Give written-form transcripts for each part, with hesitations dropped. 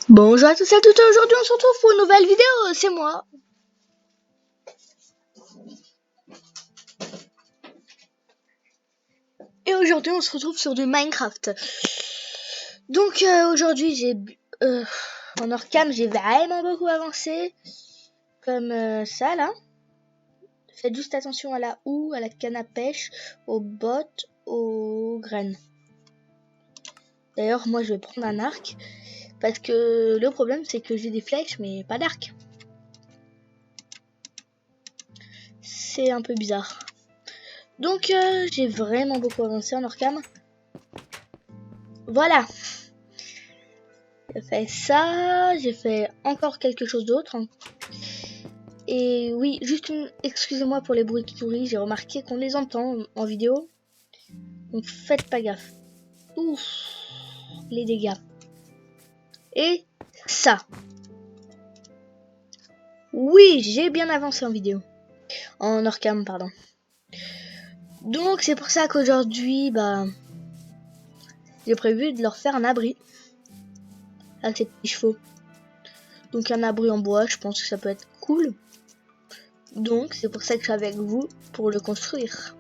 Bonjour à tous et à toutes, aujourd'hui on se retrouve pour une nouvelle vidéo, c'est moi. Et aujourd'hui on se retrouve sur du Minecraft. Donc aujourd'hui j'ai en hors-cam j'ai vraiment beaucoup avancé. Comme ça là. Faites juste attention à la houe, à la canne à pêche, aux bottes, aux graines. D'ailleurs moi je vais prendre un arc. Parce que le problème c'est que j'ai des flèches mais pas d'arc. C'est un peu bizarre. Donc j'ai vraiment beaucoup avancé en hors-cam. Voilà. J'ai fait ça, j'ai fait encore quelque chose d'autre. Et oui, juste excusez-moi pour les bruits de souris, j'ai remarqué qu'on les entend en vidéo. Donc faites pas gaffe. Ouf, les dégâts. Et ça. Oui, j'ai bien avancé en vidéo. En hors-cam, pardon. Donc c'est pour ça qu'aujourd'hui, j'ai prévu de leur faire un abri. À ces petits chevaux. Donc un abri en bois, je pense que ça peut être cool. Donc c'est pour ça que je suis avec vous pour le construire.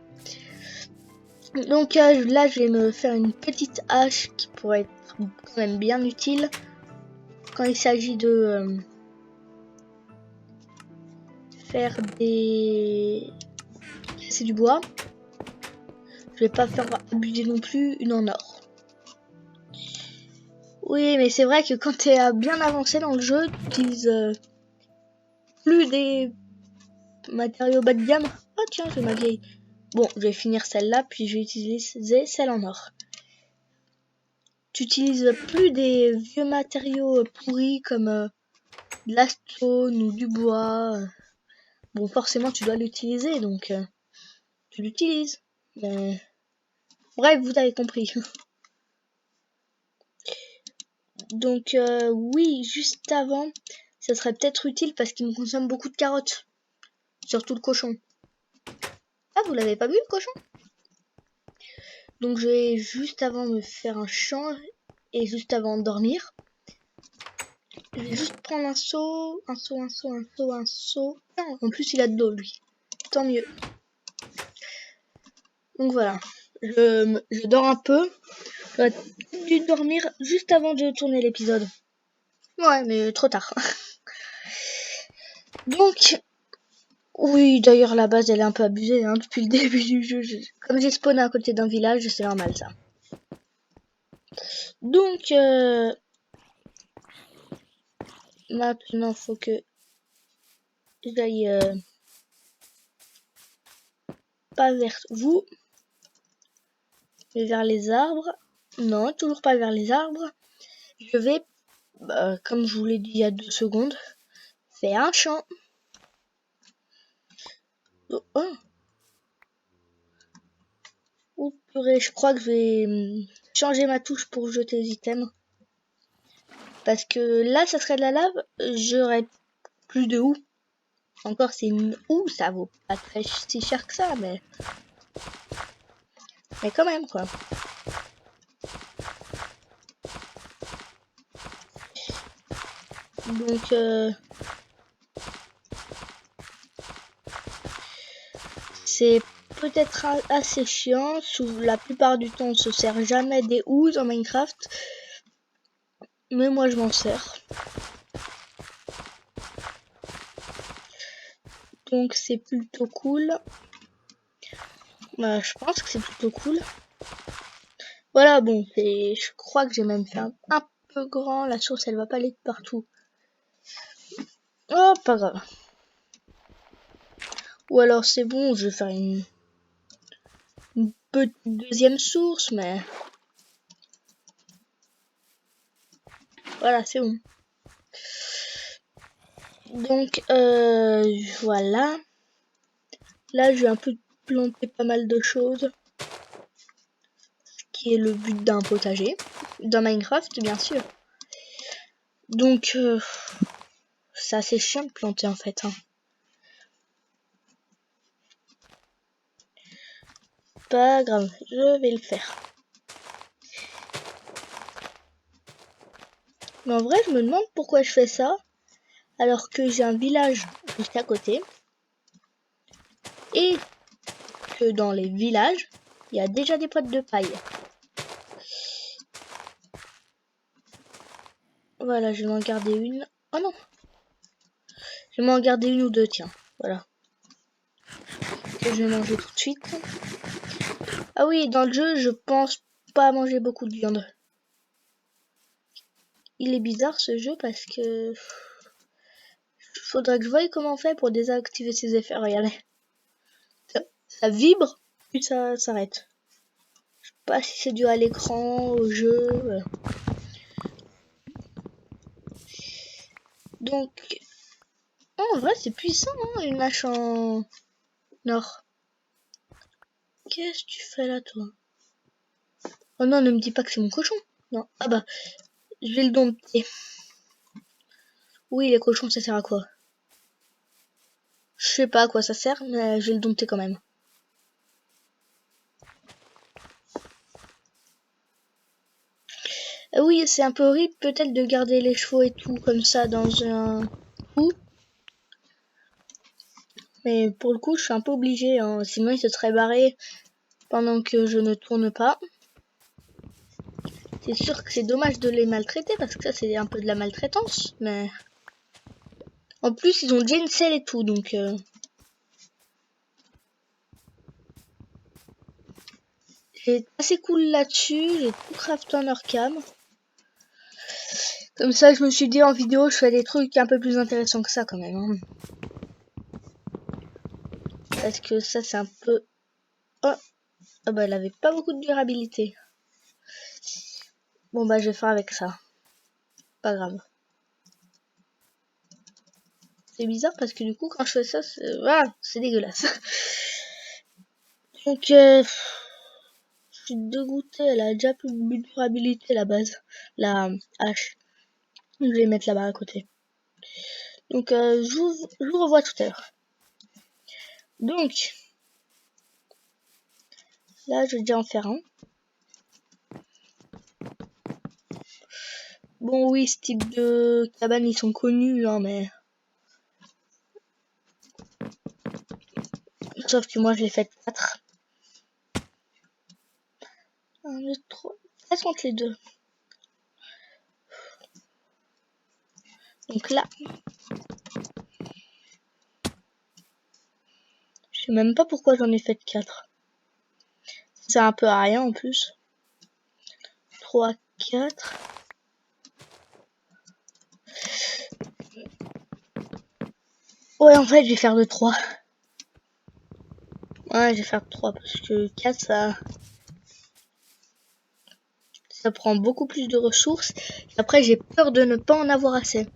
Donc là je vais me faire une petite hache qui pourrait être quand même bien utile quand il s'agit de faire casser du bois. Je vais pas faire abuser non plus une en or. Oui, mais c'est vrai que quand tu es bien avancé dans le jeu, tu utilises plus des matériaux bas de gamme. Oh tiens, j'ai ma vieille. Bon, je vais finir celle-là, puis je vais utiliser celle en or. Tu utilises plus des vieux matériaux pourris comme de la stone ou du bois. Bon, forcément, tu dois l'utiliser, donc tu l'utilises. Mais... Bref, vous avez compris. Donc oui, juste avant, ça serait peut-être utile parce qu'il me consomme beaucoup de carottes. Surtout le cochon. Ah, vous l'avez pas vu le cochon? Donc je vais juste avant me faire un champ et juste avant de dormir. Je vais juste prendre un seau. Non, en plus il a de l'eau lui. Tant mieux. Donc voilà. Je dors un peu. J'aurais dû dormir juste avant de tourner l'épisode. Ouais, mais trop tard. Donc, oui, d'ailleurs la base elle est un peu abusée hein, depuis le début du jeu. Comme j'ai spawné à côté d'un village, c'est normal ça. Donc, maintenant faut que j'aille pas vers vous, mais vers les arbres. Non, toujours pas vers les arbres. Je vais, comme je vous l'ai dit il y a 2 secondes, faire un champ. Oh purée, je crois que je vais changer ma touche pour jeter les items. Parce que là, ça serait de la lave, j'aurais plus de houe. Encore, c'est une houe, ça vaut pas très si cher que ça, mais quand même, quoi. Donc, c'est peut-être assez chiant. La plupart du temps, on se sert jamais des houes dans Minecraft. Mais moi, je m'en sers. Donc, c'est plutôt cool. Je pense que c'est plutôt cool. Voilà, bon, je crois que j'ai même fait un peu grand. La source, elle va pas aller de partout. Oh, pas grave. Ou alors c'est bon, je vais faire une petite deuxième source, mais... Voilà, c'est bon. Donc, voilà. Là, je vais un peu planter pas mal de choses. Qui est le but d'un potager. Dans Minecraft, bien sûr. Donc, c'est assez chiant de planter, en fait. Hein. Pas grave, je vais le faire. Mais en vrai, je me demande pourquoi je fais ça, alors que j'ai un village juste à côté. Et que dans les villages, il y a déjà des potes de paille. Voilà, je vais m'en garder une. Oh non! Je vais m'en garder une ou deux, tiens. Voilà. Que je vais manger tout de suite. Ah oui, dans le jeu, je pense pas manger beaucoup de viande. Il est bizarre ce jeu parce que... Faudrait que je voie comment on fait pour désactiver ces effets. Regardez. Ça vibre, puis ça s'arrête. Je sais pas si c'est dû à l'écran, au jeu. Donc... Oh, en vrai, c'est puissant, hein, une hache en or. Qu'est-ce que tu fais là, toi? Oh non, ne me dis pas que c'est mon cochon. Non. Ah bah, je vais le dompter. Oui, les cochons, ça sert à quoi? Je sais pas à quoi ça sert, mais je vais le dompter quand même. Oui, c'est un peu horrible peut-être de garder les chevaux et tout comme ça dans un trou. Mais pour le coup, je suis un peu obligée, hein. Sinon ils se seraient barrés pendant que je ne tourne pas. C'est sûr que c'est dommage de les maltraiter parce que ça c'est un peu de la maltraitance. Mais en plus ils ont déjà une selle et tout, donc... J'ai assez cool là-dessus, j'ai tout crafté en Orcam. Comme ça, je me suis dit en vidéo, je fais des trucs un peu plus intéressants que ça quand même. Hein. Parce que ça, c'est un peu... Oh, ah bah, elle avait pas beaucoup de durabilité. Bon bah, je vais faire avec ça. Pas grave. C'est bizarre parce que du coup, quand je fais ça, c'est dégueulasse. Donc, je suis dégoûtée. Elle a déjà plus de durabilité, la base. La hache. Je vais mettre là-bas à côté. Donc, je vous revois tout à l'heure. Donc, là, je vais déjà en faire un. Bon, oui, ce type de cabane, ils sont connus, hein, mais... Sauf que moi, je l'ai fait 4. 1, 2, 3... 4 contre les deux. Donc là... Je sais même pas pourquoi j'en ai fait 4. C'est un peu à rien, en plus. 3, 4... Ouais, en fait, je vais faire de 3. Ouais, je vais faire 3 parce que 4, ça prend beaucoup plus de ressources. Après, j'ai peur de ne pas en avoir assez.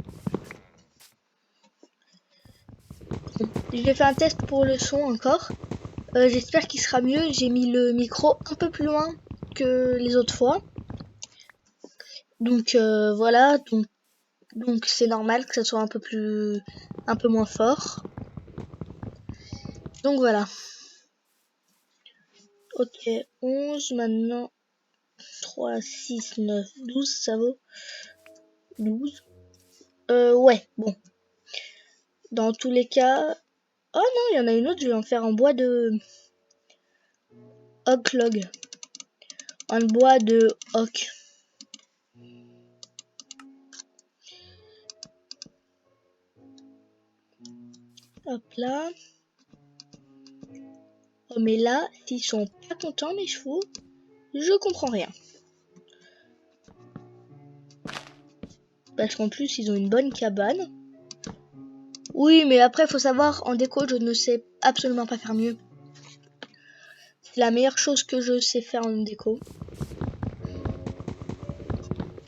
Je vais faire un test pour le son encore. J'espère qu'il sera mieux. J'ai mis le micro un peu plus loin que les autres fois. Donc voilà, donc c'est normal que ça soit un peu moins fort. Donc voilà. Ok, 11 maintenant. 3, 6, 9, 12, ça vaut 12. Ouais, bon. Dans tous les cas... Oh non, il y en a une autre, je vais en faire en bois de... Oak log. En bois de oak. Hop là. Oh mais là, s'ils sont pas contents mes chevaux, je comprends rien. Parce qu'en plus, ils ont une bonne cabane. Oui, mais après, faut savoir, en déco, je ne sais absolument pas faire mieux. C'est la meilleure chose que je sais faire en déco.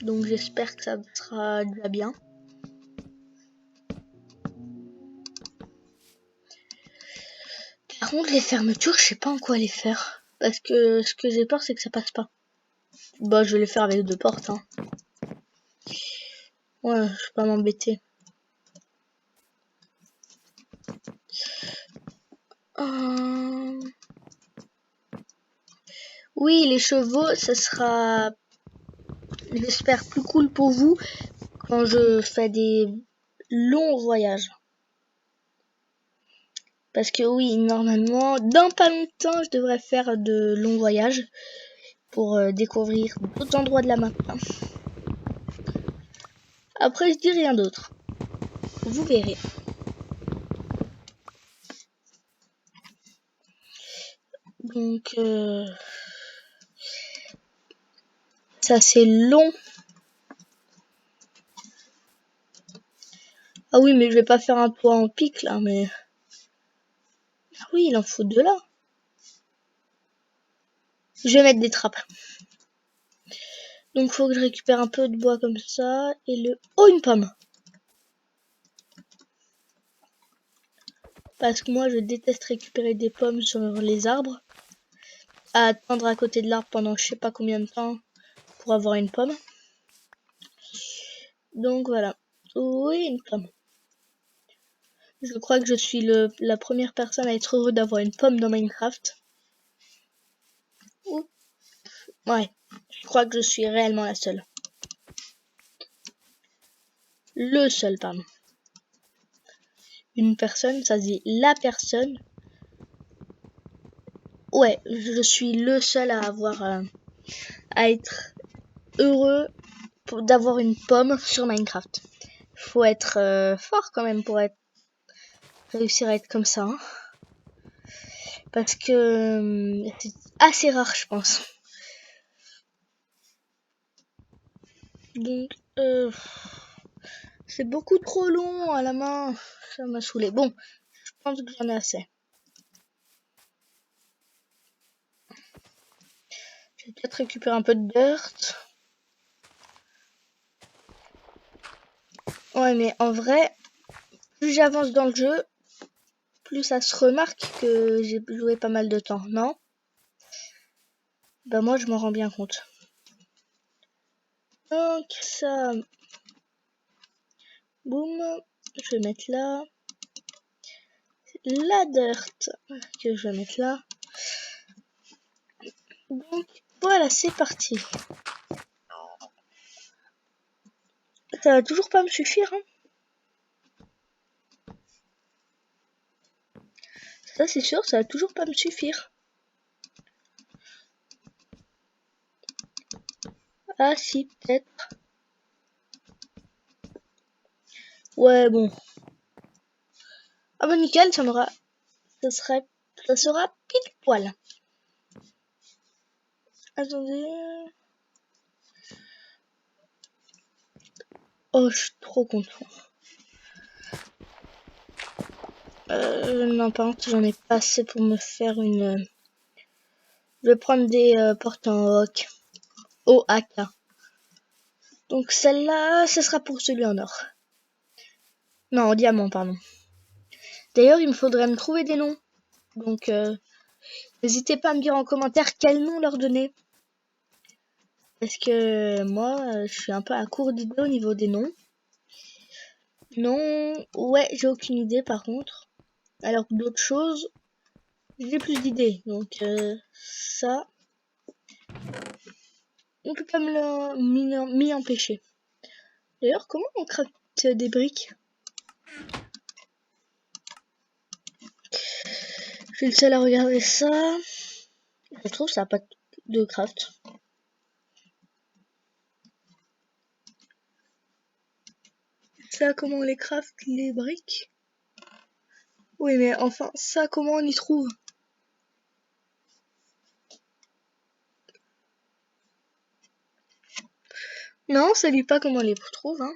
Donc j'espère que ça sera déjà bien. Par contre, les fermetures, je sais pas en quoi les faire. Parce que ce que j'ai peur, c'est que ça passe pas. Bah, je vais les faire avec 2 portes, hein. Ouais, je vais pas m'embêter. Oui, les chevaux, ça sera, j'espère, plus cool pour vous. quand je fais des longs voyages. Parce que oui, normalement, dans pas longtemps, je devrais faire de longs voyages pour découvrir d'autres endroits de la map. Après, je dis rien d'autre. Vous verrez. Donc, ça c'est long. Ah oui, mais je vais pas faire un toit en pic là, mais... Ah oui, il en faut deux là. Je vais mettre des trappes. Donc, faut que je récupère un peu de bois comme ça. Et le... Oh, une pomme. Parce que moi, je déteste récupérer des pommes sur les arbres. À attendre à côté de l'arbre pendant je sais pas combien de temps pour avoir une pomme. Donc, voilà. Oui, une pomme. Je crois que je suis la première personne à être heureux d'avoir une pomme dans Minecraft. Ouh. Ouais, je crois que je suis réellement la seule. Le seul, pardon. Une personne, ça se dit la personne. Ouais, je suis le seul à avoir... à être heureux d'avoir une pomme sur Minecraft. Faut être fort quand même pour réussir à être comme ça. Hein. Parce que c'est assez rare, je pense. Donc, c'est beaucoup trop long à la main. Ça m'a saoulé. Bon, je pense que j'en ai assez. Je vais peut-être récupérer un peu de dirt. Ouais, mais en vrai, plus j'avance dans le jeu, plus ça se remarque que j'ai joué pas mal de temps, non? Bah moi, je m'en rends bien compte. Donc ça... Boum. Je vais mettre là. La dirt que je vais mettre là. Donc voilà, c'est parti. Ça va toujours pas me suffire, hein. Ça c'est sûr, ça va toujours pas me suffire. Ah si, peut-être. Ouais, bon. Ah bah nickel, ça sera pile poil. Attendez. Oh, je suis trop content. Non, par contre, j'en ai pas assez pour me faire une... Je vais prendre des portes en oak. OAK. Donc celle-là, ce sera pour celui en or. Non, en diamant, pardon. D'ailleurs, il me faudrait me trouver des noms. Donc, n'hésitez pas à me dire en commentaire quel nom leur donner. Parce que moi, je suis un peu à court d'idées au niveau des noms. Non, ouais, j'ai aucune idée par contre. Alors que d'autres choses, j'ai plus d'idées. Donc, ça, on peut pas me m'y empêcher. D'ailleurs, comment on crafte des briques? Je suis le seul à regarder ça. Je trouve ça n'a pas de craft. Ça, comment on les craft, les briques? Oui, mais enfin, ça, comment on y trouve? Non, ça dit pas comment on les trouve, hein.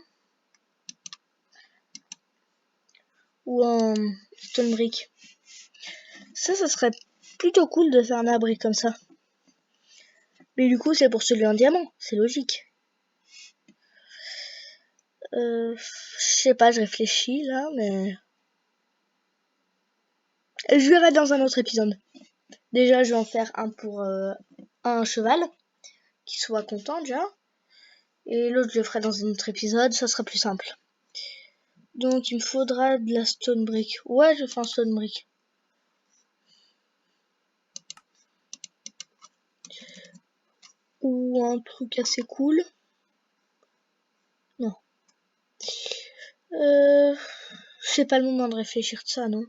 Ou en stone brick. Ça serait plutôt cool de faire un abri comme ça. Mais du coup, c'est pour celui en diamant, c'est logique. Je sais pas, je réfléchis là, mais... Je verrai dans un autre épisode. Déjà, je vais en faire un pour un cheval, qui soit content déjà. Et l'autre, je le ferai dans un autre épisode, ça sera plus simple. Donc, il me faudra de la stone brick. Ouais, je fais un stone brick. Ou un truc assez cool. Non. Euh, c'est pas le moment de réfléchir de ça, non?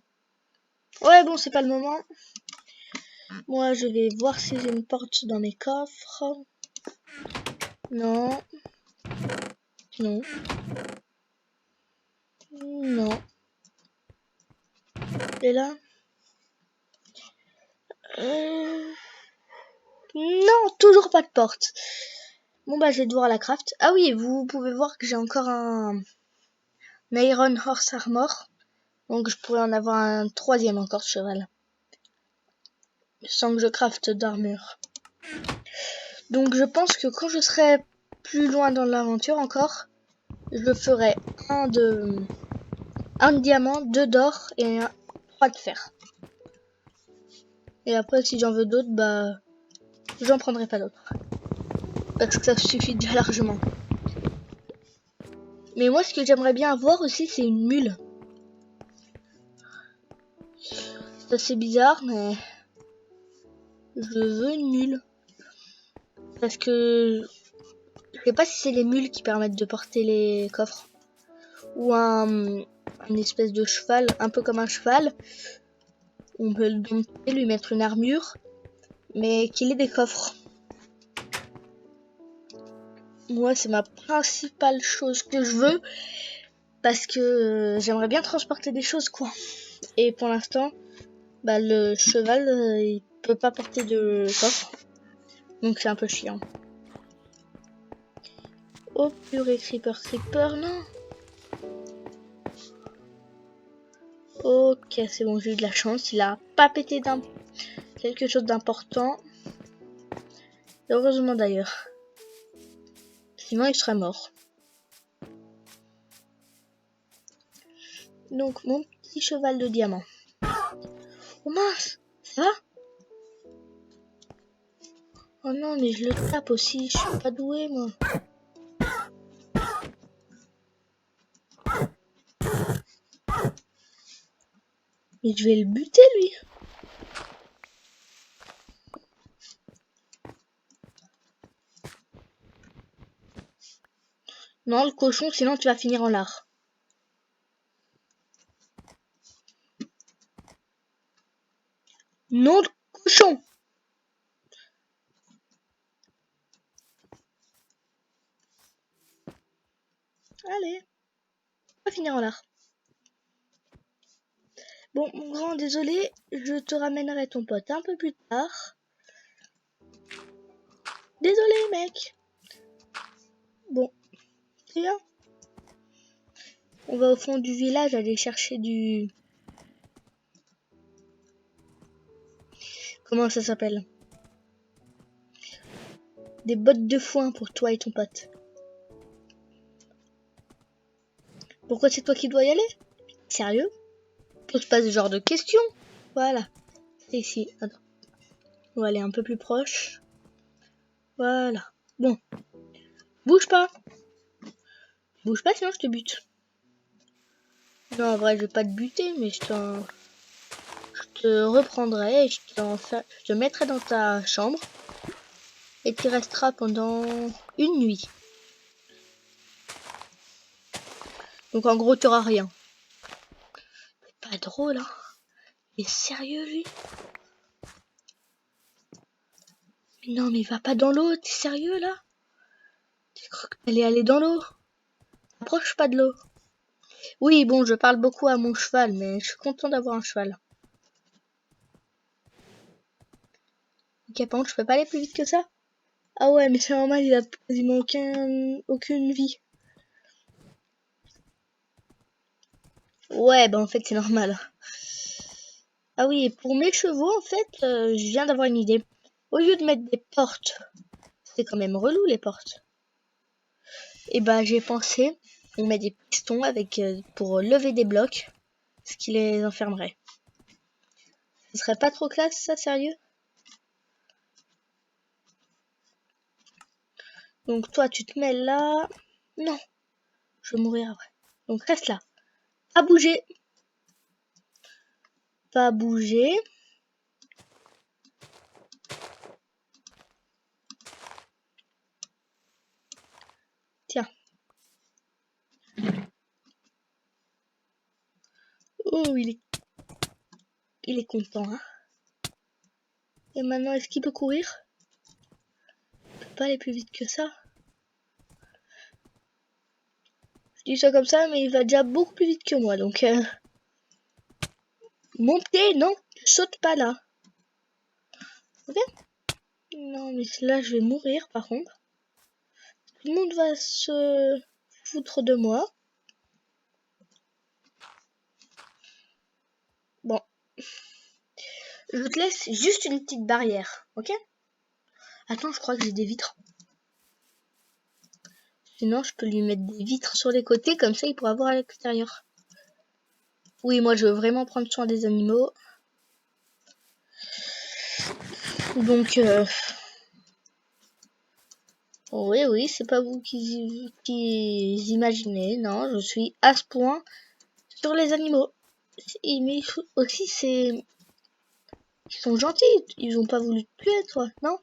Ouais, bon, c'est pas le moment. Moi, je vais voir si j'ai une porte dans mes coffres. Non. Non. Non. Et là? Non, toujours pas de porte. Bon, bah, je vais devoir la craft. Ah oui, vous pouvez voir que j'ai encore un Iron Horse Armor. Donc, je pourrais en avoir un troisième encore de cheval. Sans que je crafte d'armure. Donc, je pense que quand je serai plus loin dans l'aventure encore, je ferai un de diamant, 2 d'or et 3 de fer. Et après, si j'en veux d'autres, bah, j'en prendrai pas d'autres. Parce que ça suffit déjà largement. Mais moi, ce que j'aimerais bien avoir aussi, c'est une mule. C'est assez bizarre, mais je veux une mule. Parce que je sais pas si c'est les mules qui permettent de porter les coffres. Ou une espèce de cheval, un peu comme un cheval. On peut le dompter, lui mettre une armure, mais qu'il ait des coffres. Moi, c'est ma principale chose que je veux. Parce que j'aimerais bien transporter des choses, quoi. Et pour l'instant, bah, le cheval, il peut pas porter de coffre. Donc c'est un peu chiant. Oh purée, creeper, non. Ok, c'est bon, j'ai eu de la chance. Il a pas pété quelque chose d'important. Heureusement d'ailleurs. Sinon, il serait mort. Donc, mon petit cheval de diamant. Oh mince, ça va? Oh non, mais je le tape aussi. Je suis pas douée, moi. Mais je vais le buter, lui. Non, le cochon, sinon tu vas finir en lard. Non, le cochon. Allez, on va finir en lard. Bon, mon grand, désolé, je te ramènerai ton pote un peu plus tard. Désolé, mec. Bon, viens. On va au fond du village aller chercher du... Comment ça s'appelle? Des bottes de foin pour toi et ton pote. Pourquoi c'est toi qui dois y aller? Sérieux? Pose pas ce genre de questions. Voilà. C'est ici. Attends. On va aller un peu plus proche. Voilà. Bon. Bouge pas. Bouge pas sinon je te bute. Non, en vrai, je vais pas te buter, mais je te reprendrai et je te mettrai dans ta chambre. Et tu resteras pendant une nuit. Donc en gros, tu auras rien. C'est pas drôle, hein. Il est sérieux, lui? Mais non, mais il va pas dans l'eau, t'es sérieux, là? Tu crois que t'allais aller dans l'eau? Approche pas de l'eau. Oui, bon, je parle beaucoup à mon cheval, mais je suis content d'avoir un cheval. Ok, par contre, je peux pas aller plus vite que ça? Ah ouais, mais c'est normal, il a quasiment aucune vie. Ouais, bah en fait, c'est normal. Ah oui, et pour mes chevaux, en fait, je viens d'avoir une idée. Au lieu de mettre des portes, c'est quand même relou les portes. Et bah j'ai pensé, on met des pistons avec pour lever des blocs, ce qui les enfermerait. Ce serait pas trop classe, ça, sérieux? Donc toi, tu te mets là. Non, je vais mourir après. Donc reste là. Pas bouger. Pas bouger. Tiens. Oh, il est content, hein. Et maintenant, est-ce qu'il peut courir? Il peut pas aller plus vite que ça. Je dis ça comme ça, mais il va déjà beaucoup plus vite que moi, donc... Monter, non, saute pas là. Ok? Non, mais là, je vais mourir, par contre. Tout le monde va se foutre de moi. Bon. Je te laisse juste une petite barrière, ok? Attends, je crois que j'ai des vitres. Sinon, je peux lui mettre des vitres sur les côtés, comme ça, il pourra voir à l'extérieur. Oui, moi, je veux vraiment prendre soin des animaux. Donc, oui, c'est pas vous qui imaginez. Non, je suis à ce point sur les animaux. Mais aussi, c'est... Ils sont gentils. Ils ont pas voulu te tuer, toi, non?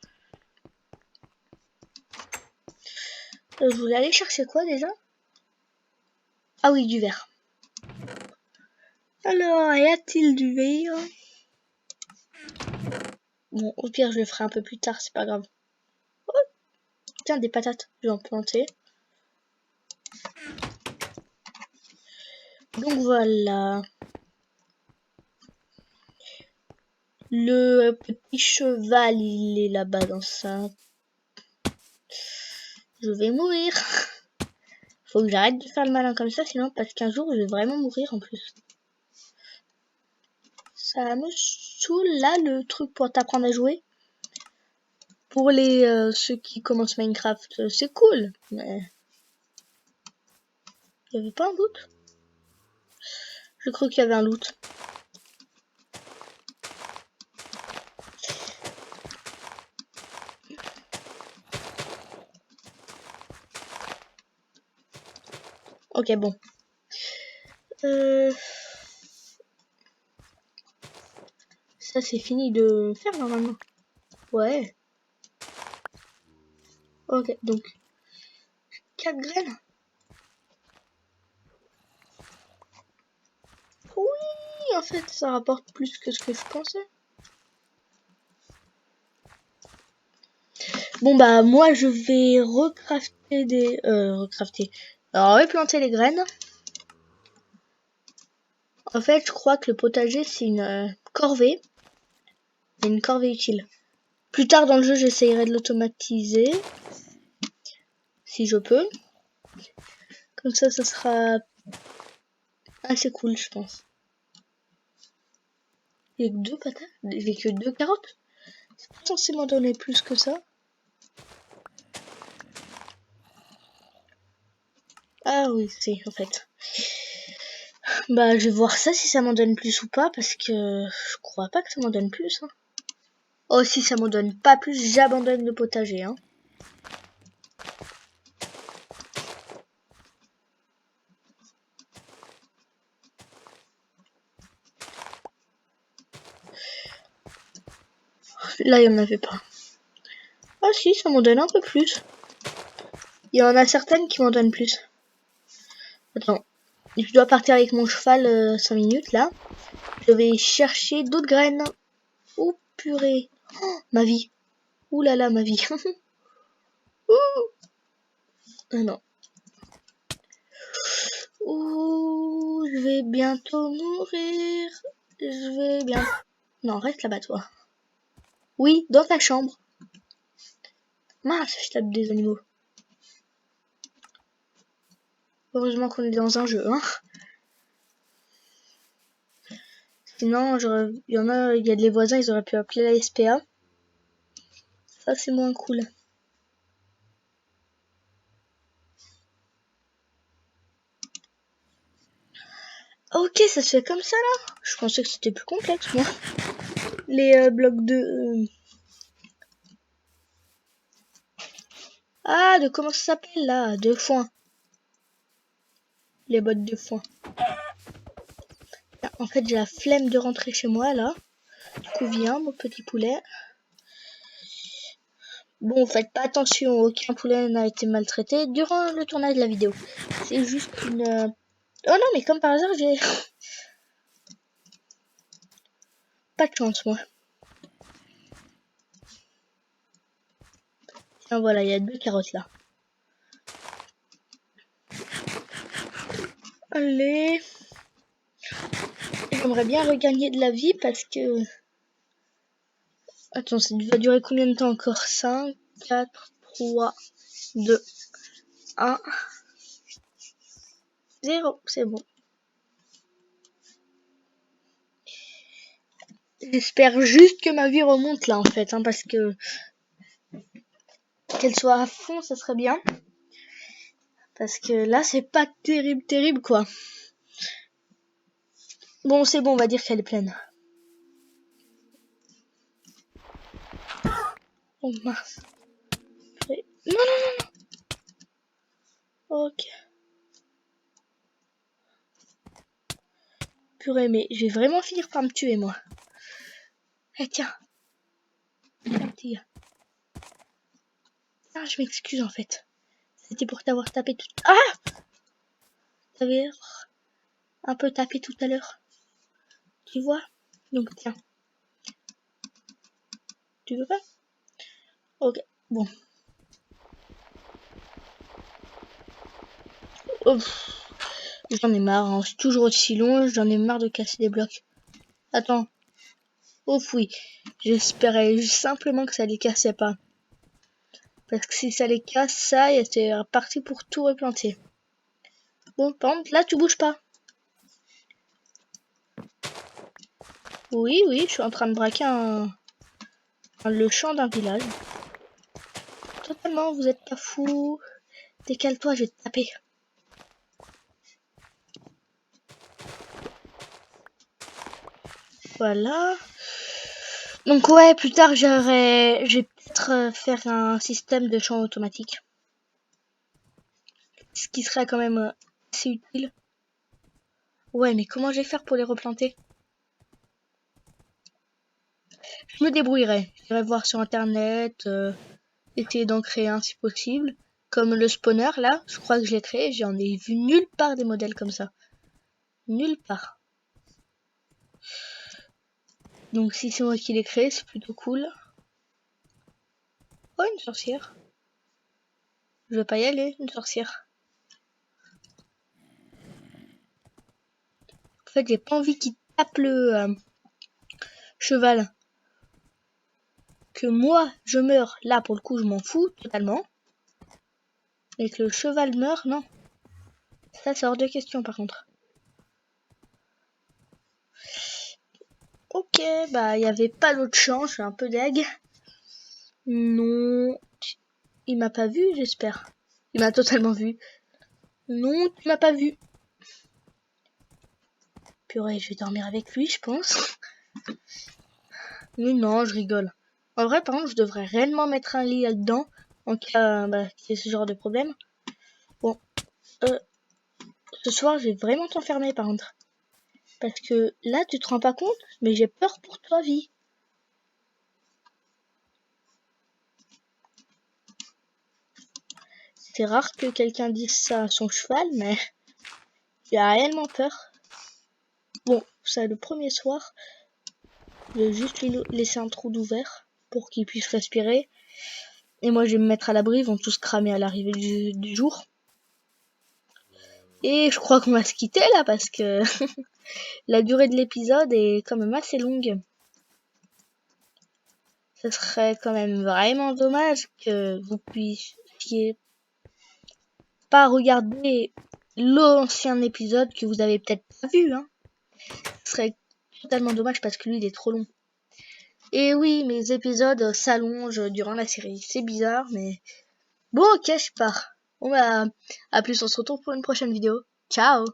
Je voulais aller chercher quoi, déjà? Ah oui, du verre. Alors, y a-t-il du verre? Bon, au pire, je le ferai un peu plus tard, c'est pas grave. Oh, tiens, des patates, je vais en planter. Donc voilà. Le petit cheval, il est là-bas dans ça. Je vais mourir. Faut que j'arrête de faire le malin comme ça, sinon parce qu'un jour, je vais vraiment mourir en plus. Ça me saoule là, le truc pour t'apprendre à jouer. Pour les ceux qui commencent Minecraft, c'est cool, mais... Il y avait pas un loot? Je crois qu'il y avait un loot. Ok, bon. Ça, c'est fini de faire normalement. Ouais. Ok, donc 4 graines. Oui, en fait, ça rapporte plus que ce que je pensais. Bon, bah, moi, je vais recrafter des... Alors, replanter les graines. En fait, je crois que le potager, c'est une corvée. C'est une corvée utile. Plus tard dans le jeu, j'essayerai de l'automatiser. Si je peux. Comme ça sera assez cool, je pense. Il y a que 2 patates. Il y a que 2 carottes. C'est pas censé m'en donner plus que ça. Ah oui, c'est en fait. Bah, je vais voir ça si ça m'en donne plus ou pas, parce que je crois pas que ça m'en donne plus. Hein. Oh, si ça m'en donne pas plus, j'abandonne le potager. Hein. Là, il n'y en avait pas. Ah si, ça m'en donne un peu plus. Il y en a certaines qui m'en donnent plus. Attends, je dois partir avec mon cheval 5 minutes, là. Je vais chercher d'autres graines. Oh, purée. Oh, ma vie. Ouh là là, ma vie. Ah non. Ouh, je vais bientôt mourir. Je vais bien... Non, reste là-bas, toi. Oui, dans ta chambre. Mince, je tape des animaux. Heureusement qu'on est dans un jeu, hein. Sinon, il y a des voisins, ils auraient pu appeler la SPA. Ça, c'est moins cool. Ok, ça se fait comme ça, là. Je pensais que c'était plus complexe, moi. Les blocs de... Ah, de comment ça s'appelle, là? De foin. Les bottes de foin. En fait, j'ai la flemme de rentrer chez moi, là. Du coup, viens, mon petit poulet. Bon, faites pas attention, aucun poulet n'a été maltraité durant le tournage de la vidéo. C'est juste une... Oh non, mais comme par hasard, j'ai... pas de chance, moi. Tiens, voilà, il y a 2 carottes là. Allez. J'aimerais bien regagner de la vie parce que... Attends, ça va durer combien de temps encore? 5, 4, 3, 2, 1, 0. C'est bon. J'espère juste que ma vie remonte là en fait, hein, parce que qu'elle soit à fond, ça serait bien. Parce que là, c'est pas terrible quoi. Bon, c'est bon, on va dire qu'elle est pleine. Oh mince. Non. Ok. Purée, mais je vais vraiment finir par me tuer, moi. Eh, tiens. Tiens, petit gars. Ah, je m'excuse, en fait. C'était pour t'avoir tapé tout... Ah! T'avais un peu tapé tout à l'heure. Tu vois? Donc, tiens. Tu veux pas? Ok. Bon. Oh, j'en ai marre, hein. C'est toujours aussi long. J'en ai marre de casser des blocs. Attends. Ouf, oui. J'espérais simplement que ça les cassait pas. Parce que si ça les casse, ça, c'est parti pour tout replanter. Bon, par contre, là, tu bouges pas. Oui, je suis en train de braquer le champ d'un village. Totalement, vous êtes pas fou. Décale-toi, je vais te taper. Voilà. Donc ouais, plus tard, je vais peut-être faire un système de champ automatique. Ce qui serait quand même assez utile. Ouais, mais comment je vais faire pour les replanter? Je me débrouillerai. J'irai voir sur internet, essayer d'en créer un si possible. Comme le spawner, là, je crois que je l'ai créé. J'en ai vu nulle part des modèles comme ça. Nulle part. Donc si c'est moi qui l'ai créé, c'est plutôt cool. Oh, une sorcière. Je vais pas y aller, une sorcière. En fait, j'ai pas envie qu'il tape le cheval. Que moi, je meure. Là, pour le coup, je m'en fous totalement. Et que le cheval meure, non. Ça, c'est hors de question, par contre. Ok, bah, il n'y avait pas d'autre chance. Je suis un peu deg. Non. Il m'a pas vu, j'espère. Il m'a totalement vu. Non, tu m'as pas vu. Purée, je vais dormir avec lui, je pense. Mais non, je rigole. En vrai, par contre, je devrais réellement mettre un lit là-dedans. En cas qu'il y ait ce genre de problème. Bon. Ce soir, je vais vraiment t'enfermer, par contre. Parce que là, tu te rends pas compte, mais j'ai peur pour toi, vie. C'est rare que quelqu'un dise ça à son cheval, mais j'ai réellement peur. Bon, ça, le premier soir, je vais juste lui laisser un trou d'ouvert pour qu'il puisse respirer. Et moi, je vais me mettre à l'abri, ils vont tous cramer à l'arrivée du jour. Et je crois qu'on va se quitter là, parce que la durée de l'épisode est quand même assez longue. Ce serait quand même vraiment dommage que vous puissiez pas regarder l'ancien épisode que vous avez peut-être pas vu, hein. Ce serait totalement dommage parce que lui il est trop long. Et oui, mes épisodes s'allongent durant la série. C'est bizarre, mais bon, ok, je pars. On va à plus, on se retrouve pour une prochaine vidéo. Ciao!